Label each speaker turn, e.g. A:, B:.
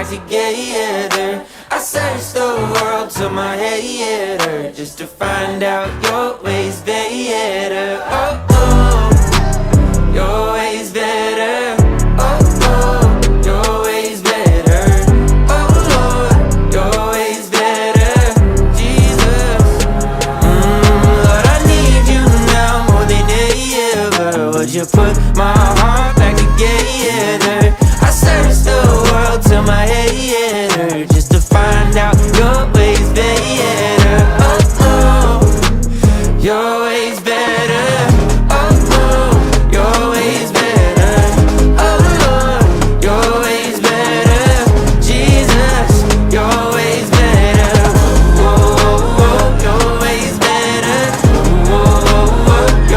A: together. I searched the world till my head hurt, just to find out your ways better. Oh, oh, your ways better. Oh, oh, your ways better. Oh, Lord, your ways better. Jesus, Lord, I need you now more than ever. Would you put my